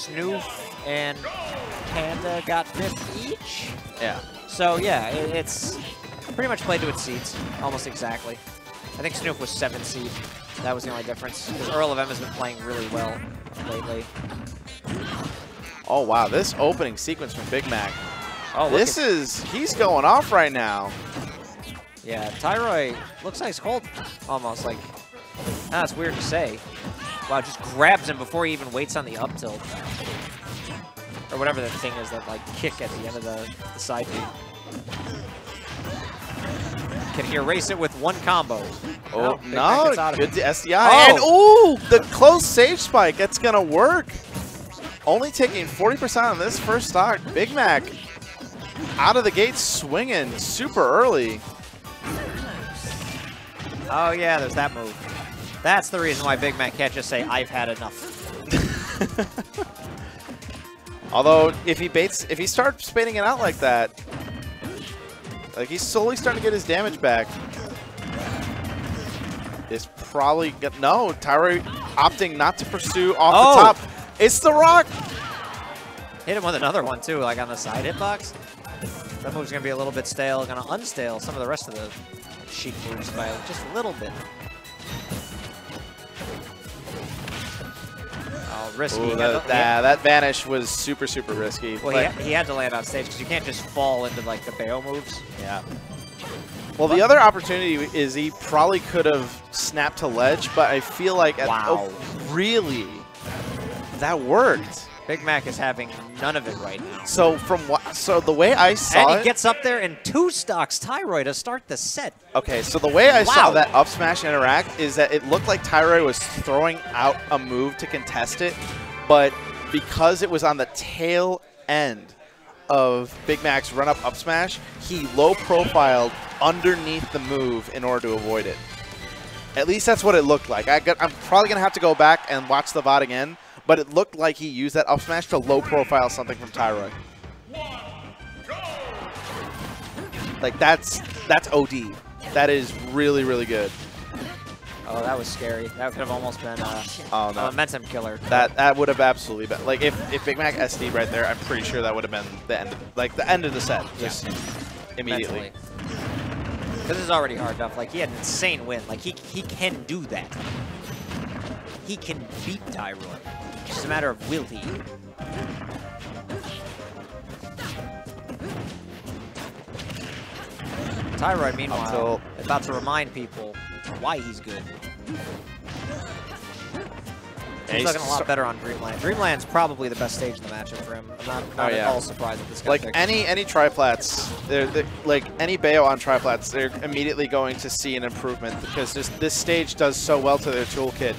Snoof and Panda got 5th each. Yeah. So yeah, it's pretty much played to its seeds, almost exactly. I think Snoof was 7th seed. That was the only difference. Because Earl of M has been playing really well lately. Oh wow, this opening sequence from Big Mac. Oh, he's going off right now. Yeah, Tyroy looks ice cold, almost like. That's weird to say. Wow, just grabs him before he even waits on the up tilt. Or whatever that thing is, that like kick at the end of the side beat. Can he erase it with one combo? Oh, no, good to SDI. Oh. And ooh, the close sage spike, that's gonna work. Only taking 40% on this first stock. Big Mac out of the gate swinging super early. Oh yeah, there's that move. That's the reason why Big Mac can't just say, I've had enough. Although, if he starts spinning it out like that, like he's slowly starting to get his damage back. It's probably no, Tyroy opting not to pursue off the top. It's the rock. Hit him with another one too, like on the side hitbox. That move's gonna be a little bit stale, gonna unstale some of the rest of the Sheik moves by just a little bit. Oh, risky. Ooh, that vanish was super, super risky. Well, he had to land on stage because you can't just fall into like the Bayo moves. Yeah. Well, the other opportunity is he probably could have snapped to ledge, but I feel like really, that worked. Big Mac is having none of it right now. So the way I saw and he gets up there in 2 stocks Tyroy to start the set. Okay, so the way I saw that up smash interact is that it looked like Tyroy was throwing out a move to contest it, but because it was on the tail end of Big Mac's run up smash, he low profiled underneath the move in order to avoid it. At least that's what it looked like. I'm probably going to have to go back and watch the VOD again, but it looked like he used that up smash to low profile something from Tyroy. Like that's OD. That is really, really good. Oh, that was scary. That could have almost been a momentum killer. That would have absolutely been like if Big Mac SD right there. I'm pretty sure that would have been the end of the set, just immediately. Because it's already hard enough. Like he had an insane win. Like he can do that. He can beat Tyroy. It's just a matter of will he. Tyroy, meanwhile, about to remind people why he's good. He's looking a lot better on Dreamland. Dreamland's probably the best stage in the matchup for him. I'm not at all surprised that this guy picked. any triplats, they're like any Bayo on triplats, they're immediately going to see an improvement because this stage does so well to their toolkit.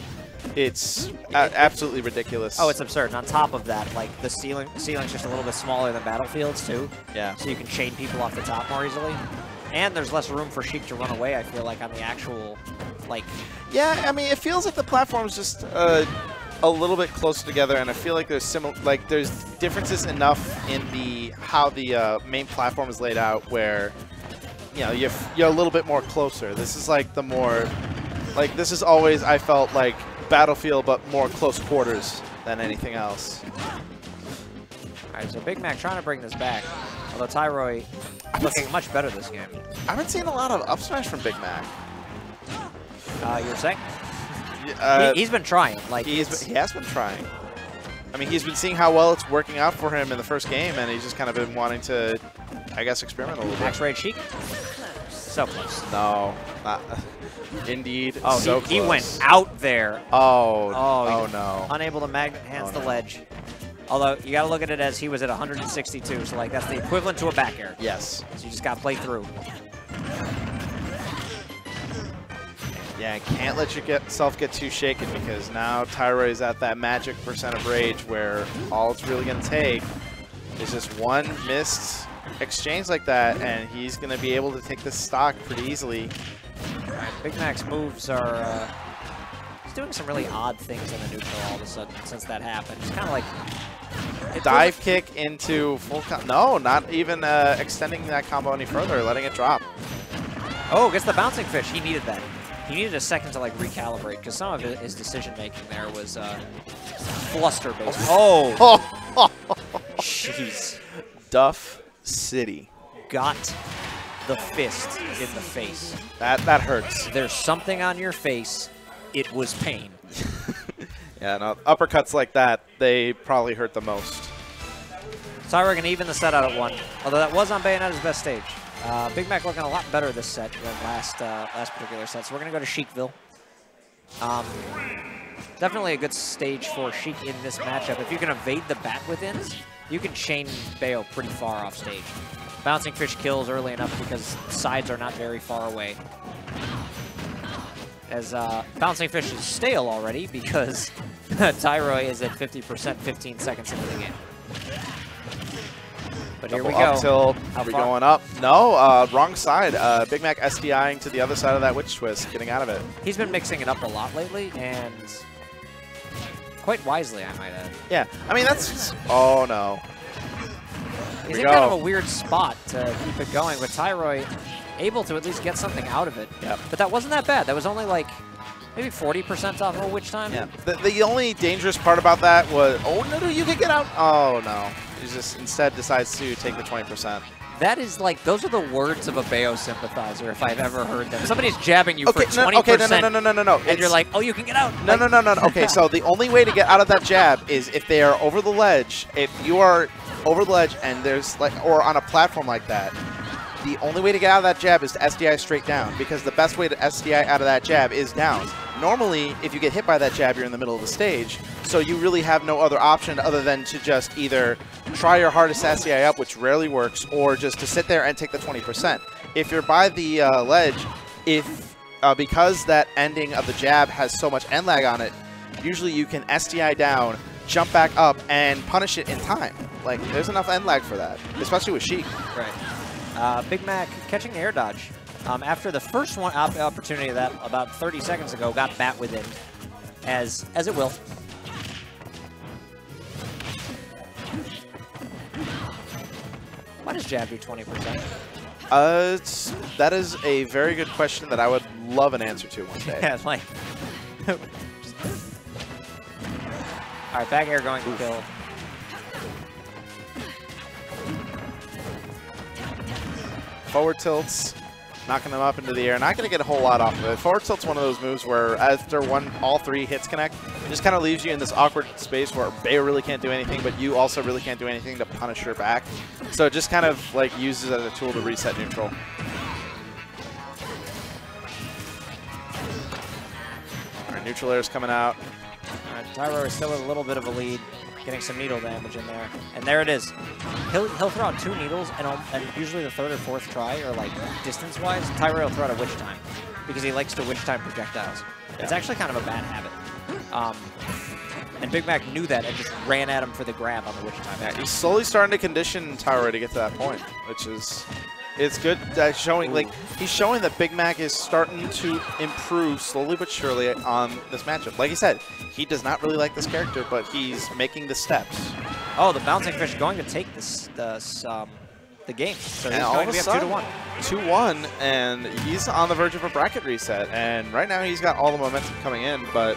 It's absolutely ridiculous. Oh, it's absurd. And on top of that, like the ceiling's just a little bit smaller than Battlefield's too. Yeah. So you can chain people off the top more easily. And there's less room for Sheik to run away, I feel like, on the actual, like... Yeah, I mean, it feels like the platform's just a little bit closer together, and I feel like there's there's differences enough in how the main platform is laid out where, you know, you're a little bit more closer. This is like the more, like this is always, I felt like Battlefield, but more close quarters than anything else. All right, so Big Mac trying to bring this back, although Tyroy looking much better this game. I haven't seen a lot of up smash from Big Mac. You were saying? He's been trying. Like he has been trying. I mean, he's been seeing how well it's working out for him in the first game, and he's just kind of been wanting to, I guess, experiment a little bit. Max Raid Sheik? So close. No. Indeed. Oh, so he went out there. Oh no. Unable to magnet hands the ledge. Although, you got to look at it as he was at 162, so like that's the equivalent to a back air. Yes. So you just got to play through. Yeah, can't let yourself get too shaken because now Tyroy is at that magic percent of rage where all it's really going to take is just one missed exchange like that, and he's going to be able to take this stock pretty easily. All right, Big Mac's moves are... he's doing some really odd things in the neutral all of a sudden since that happened. It's kind of like... Dive kick into full... No, not even extending that combo any further, letting it drop. Oh, gets the bouncing fish. He needed that. he needed a second to like recalibrate because some of his decision making there was fluster based. Oh, jeez. Duff City Got the fist in the face. That hurts. There's something on your face. It was pain. Yeah, no, uppercuts like that, they probably hurt the most. Tyroy can even the set out at 1, although that was on Bayonetta's best stage. Big Mac looking a lot better this set than last particular set, so we're going to go to Sheikville. Definitely a good stage for Sheik in this matchup. If you can evade the back withins, you can chain Bayo pretty far off stage. Bouncing Fish kills early enough because sides are not very far away. As Bouncing Fish is stale already because Tyroy is at 50% 15 seconds into the game. But here we go. Up tilt. Are we going up? No, wrong side. Big Mac SDIing to the other side of that witch twist, getting out of it. He's been mixing it up a lot lately, and quite wisely, I might add. Yeah, I mean, that's... Oh, no. He's in kind of a weird spot to keep it going, with Tyroy able to at least get something out of it. Yep. But that wasn't that bad. That was only like maybe 40% off of witch time. Yeah. The only dangerous part about that was... Oh, no, you can get out. Oh, no. He just instead decides to take the 20%. That is like, those are the words of a Bayo sympathizer if I've ever heard them. Somebody's jabbing you for 20%. Okay, no. And you're like, oh, you can get out. No. Okay, so the only way to get out of that jab is if they are over the ledge. If you are over the ledge and there's like, or on a platform like that, the only way to get out of that jab is to SDI straight down, because the best way to SDI out of that jab is down. Normally, if you get hit by that jab, you're in the middle of the stage, so you really have no other option other than to just either try your hardest to SDI up, which rarely works, or just to sit there and take the 20%. If you're by the ledge, because that ending of the jab has so much end lag on it, usually you can SDI down, jump back up, and punish it in time. Like, there's enough end lag for that, especially with Sheik. Right. Big Mac catching the air dodge. After the first one opportunity that about 30 seconds ago got bat within, as it will. Why does jab do 20%? That is a very good question that I would love an answer to one day. Yeah, like... All right, back air going to kill. Forward tilts, knocking them up into the air. Not going to get a whole lot off of it. Forward tilt's one of those moves where after all 3 hits connect, it just kind of leaves you in this awkward space where Bayo really can't do anything, but you also really can't do anything to punish your back. So it just kind of like uses it as a tool to reset neutral. All right, neutral air's coming out. All right, Tyroy is still with a little bit of a lead, getting some needle damage in there. And there it is. He'll throw out 2 needles, and usually the 3rd or 4th try, or like distance-wise, Tyroy will throw out a witch time, because he likes to witch time projectiles. Yeah. It's actually kind of a bad habit. And Big Mac knew that and just ran at him for the grab on the witch time. Yeah, he's slowly starting to condition Tyroy to get to that point, which is... It's good showing, like, he's showing that Big Mac is starting to improve slowly but surely on this matchup. Like he said, he does not really like this character, but he's making the steps. Oh, the Bouncing Fish going to take the game. So he's going to be up 2-1. 2-1, and he's on the verge of a bracket reset. And right now he's got all the momentum coming in, but,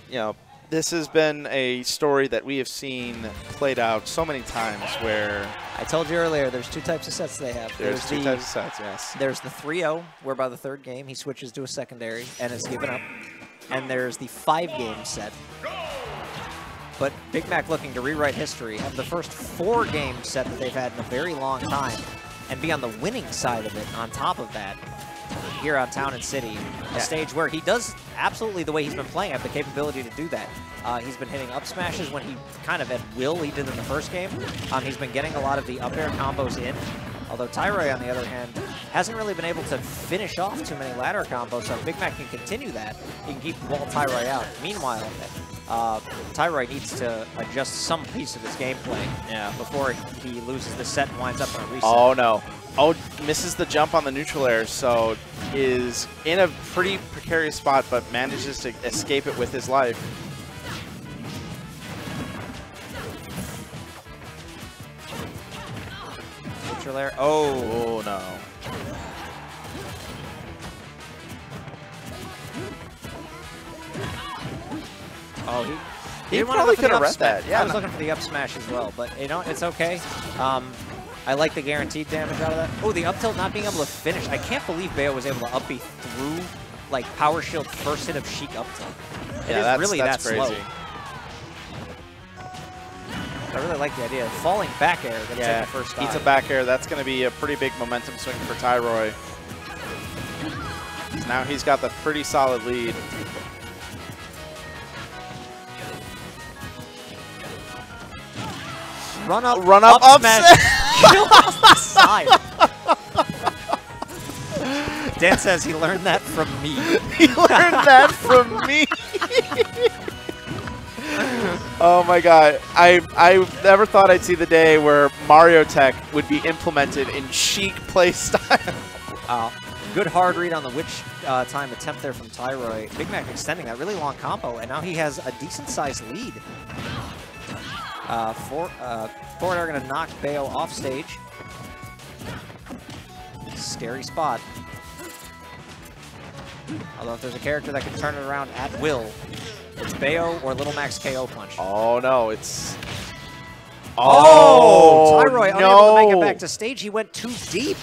you know, this has been a story that we have seen played out so many times where... I told you earlier, there's 2 types of sets they have. There's 2 types of sets, yes. There's the 3-0, where by the 3rd game he switches to a secondary and is given up. And there's the 5-game set. But Big Mac looking to rewrite history, have the first 4-game set that they've had in a very long time, and be on the winning side of it on top of that. Here on Town and City, a stage where he does absolutely the way he's been playing, have the capability to do that. He's been hitting up smashes when he kind of at will he did in the first game. He's been getting a lot of the up air combos in, although Tyroy, on the other hand, hasn't really been able to finish off too many ladder combos, so if Big Mac can continue that, he can keep Wall Tyroy out. Meanwhile, Tyroy needs to adjust some piece of his gameplay before he loses the set and winds up on a reset. Oh, no. Oh, misses the jump on the neutral air, so is in a pretty precarious spot, but manages to escape it with his life. Neutral air. Oh, no. Oh, he probably could have read that. Yeah, I was looking for the up smash as well, but you know, it's okay. I like the guaranteed damage out of that. Oh, the up tilt not being able to finish. I can't believe Bayo was able to up B through like power shield first hit of Sheik up tilt. It is really that crazy. slow. I really like the idea of falling back air. Yeah, the first eats a back air. That's going to be a pretty big momentum swing for Tyroy. Now he's got the pretty solid lead. Run up smash. Kill off the side. Dan says he learned that from me. He learned that from me. Oh my God! I never thought I'd see the day where Mario Tech would be implemented in Sheik play style. Good hard read on the witch time attempt there from Tyroy. Big Mac extending that really long combo, and now he has a decent-sized lead. Forward are going to knock Bayo off stage. Scary spot. Although if there's a character that can turn it around at will, it's Bayo or Little Mac's KO punch. Oh no, it's... Oh, Tyroy unable to make it back to stage. He went too deep.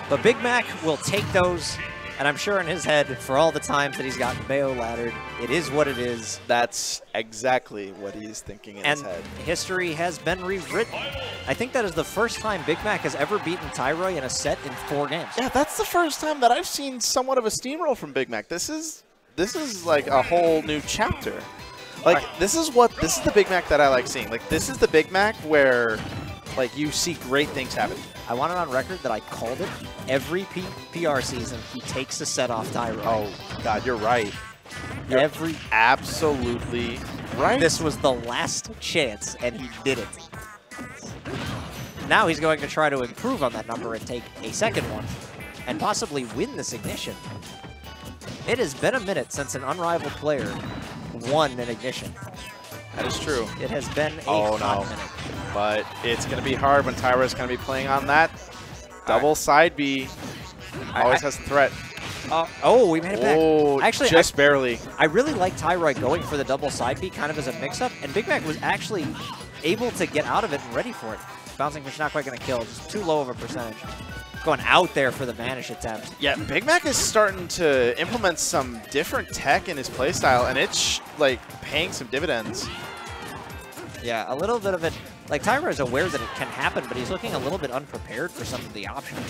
But Big Mac will take those, and I'm sure in his head, for all the times that he's gotten Bayo laddered, it is what it is. That's exactly what he's thinking in his head. And history has been rewritten. I think that is the first time Big Mac has ever beaten Tyroy in a set in 4 games. Yeah, that's the first time that I've seen somewhat of a steamroll from Big Mac. This is like a whole new chapter. Like, this is the Big Mac that I like seeing. Like, this is the Big Mac where, like, you see great things happen. I want it on record that I called it every PR season. He takes a set off Tyroy. Oh, God, you're right. You're absolutely right. This was the last chance, and he did it. Now he's going to try to improve on that number and take a second one, and possibly win this Ignition. It has been a minute since an Unrivaled player won an Ignition. That is true. It has been a hot minute. But it's going to be hard when Tyroy's going to be playing on that. Double side B. Always has the threat. Oh, we made it back. Oh, actually, just barely. I really like Tyroy going for the double side B kind of as a mix-up, and Big Mac was actually able to get out of it and ready for it. Bouncing fish not quite going to kill, just too low of a percentage. Going out there for the vanish attempt. Yeah, Big Mac is starting to implement some different tech in his playstyle, and it's like paying some dividends. Yeah, a little bit of it. Like, Tyroy is aware that it can happen, but he's looking a little bit unprepared for some of the options.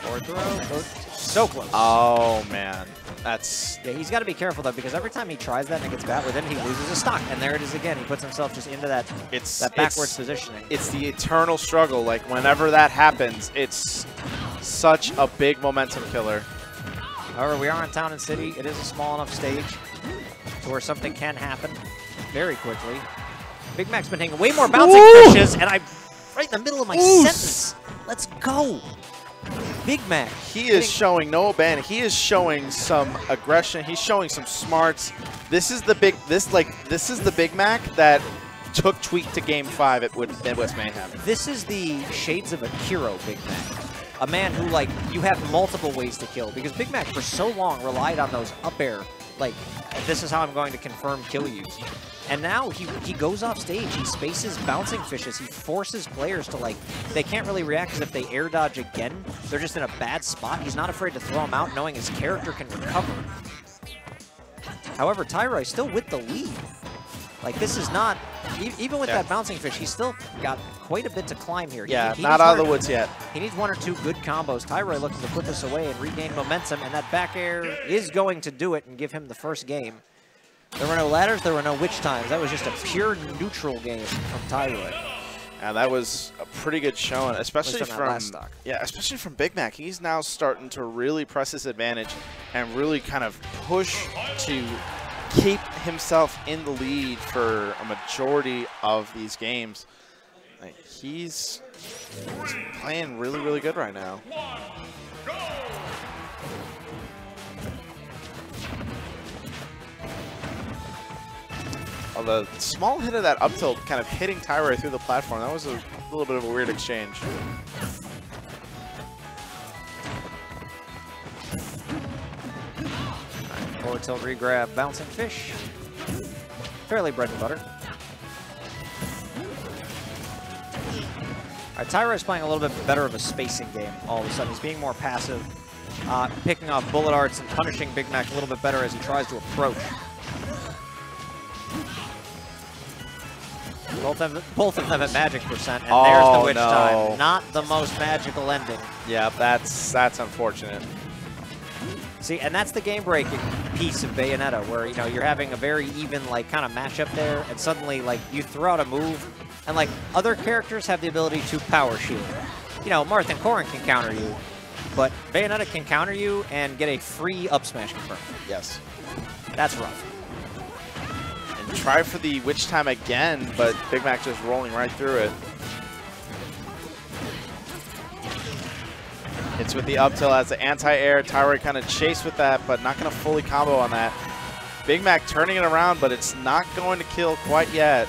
Forward throw. So close. Oh, man. That's... Yeah, he's got to be careful, though, because every time he tries that and it gets bad with him, he loses a stock. And there it is again. He puts himself just into that, backwards positioning. It's the eternal struggle. Like, whenever that happens, it's such a big momentum killer. However, we are on Town and City. It is a small enough stage to where something can happen very quickly. Big Mac's been hitting way more bouncing fishes, and I'm right in the middle of my sentence. Let's go. Big Mac. He is showing no abandon. He is showing some aggression. He's showing some smarts. This is the Big Mac that took Tweak to Game 5 at Midwest Mayhem. This is the shades of a Kiro Big Mac. A man who, like, you have multiple ways to kill. Because Big Mac, for so long, relied on those up air, like, this is how I'm going to confirm kill you. And now he goes off stage, he spaces bouncing fishes, he forces players to, like, they can't really react because if they air dodge again, they're just in a bad spot. He's not afraid to throw them out knowing his character can recover. However, Tyroy still with the lead. Like, this is not, even with that bouncing fish, he's still got quite a bit to climb here. Yeah, not out of the woods yet. He needs 1 or 2 good combos. Tyroy looking to put this away and regain momentum, and that back air is going to do it and give him the first game. There were no ladders, there were no witch times. That was just a pure neutral game from Tyroy. And that was a pretty good showing, especially from Big Mac. He's now starting to really press his advantage and really kind of push to keep himself in the lead for a majority of these games. Like, he's playing really, really good right now. The small hit of that up tilt kind of hitting Tyroy through the platform, that was a little bit of a weird exchange. Forward tilt re-grab, bouncing fish. Fairly bread and butter. All right, Tyroy's playing a little bit better of a spacing game all of a sudden. He's being more passive, picking off bullet arts and punishing Big Mac a little bit better as he tries to approach. Both of them at magic percent, and there's the witch time. Not the most magical ending. Yeah, that's unfortunate. See, and that's the game-breaking piece of Bayonetta, where you're having a very even kind of matchup there, and suddenly you throw out a move, and other characters have the ability to power shield. Marth and Corrin can counter you, but Bayonetta can counter you and get a free up smash confirmed. Yes. That's rough. And try for the witch time again, but Big Mac just rolling right through it. It's with the up tilt as the anti-air. Tyroy kind of chased with that, but not going to fully combo on that. Big Mac turning it around, but it's not going to kill quite yet.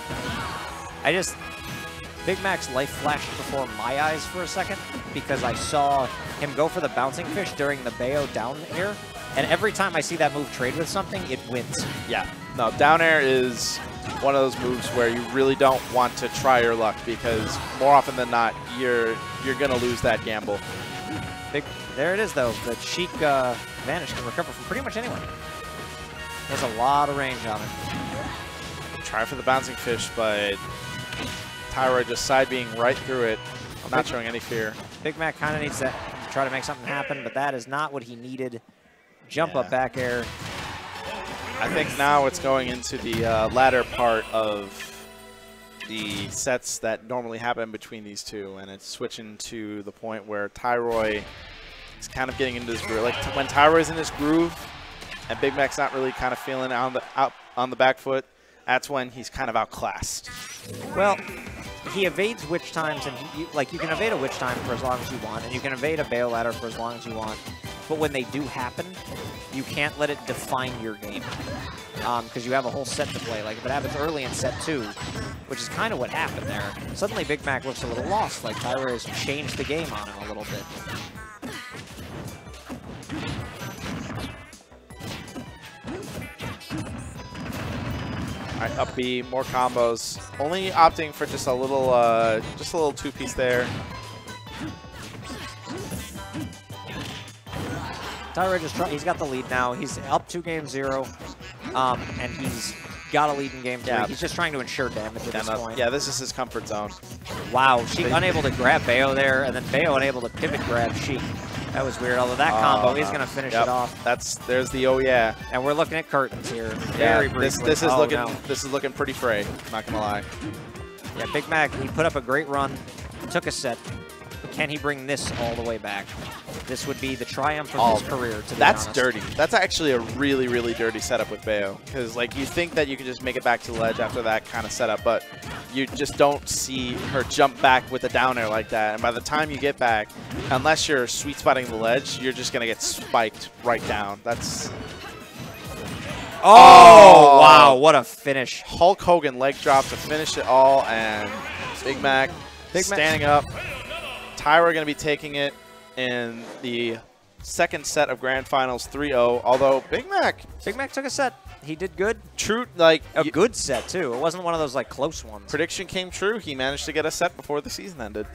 Big Mac's life flashed before my eyes for a second because I saw him go for the bouncing fish during the Bayo down air, and every time I see that move trade with something, it wins. Yeah, no, down air is one of those moves where you really don't want to try your luck because more often than not, you're going to lose that gamble. There it is, though. The Sheik Vanish can recover from pretty much anyone. There's a lot of range on it. Try for the bouncing fish, but Tyroy just side being right through it, not showing any fear. Big Mac kind of needs to try to make something happen, but that is not what he needed. Jump up back air. I think now it's going into the latter part of the sets that normally happen between these two, and it's switching to the point where Tyroy is kind of getting into this groove. When Tyroy's in this groove and Big Mac's not really kind of feeling out on the back foot, that's when he's kind of outclassed. Well, he evades witch times, and you can evade a witch time for as long as you want, and you can evade a Bayo ladder for as long as you want. But when they do happen, you can't let it define your game because you have a whole set to play. If it happens early in set 2, which is kind of what happened there, suddenly Big Mac looks a little lost, Tyroy has changed the game on him a little bit. All right, up B, more combos. Only opting for just a little two-piece there. Tyroy he's got the lead now. He's up 2-0, and he's got a lead in game 3. Yeah. He's just trying to ensure damage at this point. Yeah, this is his comfort zone. Wow, Sheik unable to grab Bayo there, and then Bayo unable to pivot grab Sheik. That was weird, although that combo is going to finish it off. There's the oh yeah. And we're looking at curtains here. Very briefly. This is looking pretty fray, I'm not going to lie. Yeah, Big Mac, he put up a great run, took a set. Can he bring this all the way back? This would be the triumph of his career, to be honest. Dirty. That's actually a really, really dirty setup with Bayo. Because, you think that you can just make it back to the ledge after that kind of setup, but you just don't see her jump back with a down air like that. And by the time you get back, unless you're sweet spotting the ledge, you're just going to get spiked right down. That's... Oh, wow, what a finish. Hulk Hogan leg drop to finish it all, and Big Mac standing up. Tyroy going to be taking it in the second set of Grand Finals 3-0, although Big Mac took a set. He did good. True, a good set, too. It wasn't one of those, close ones. Prediction came true. He managed to get a set before the season ended.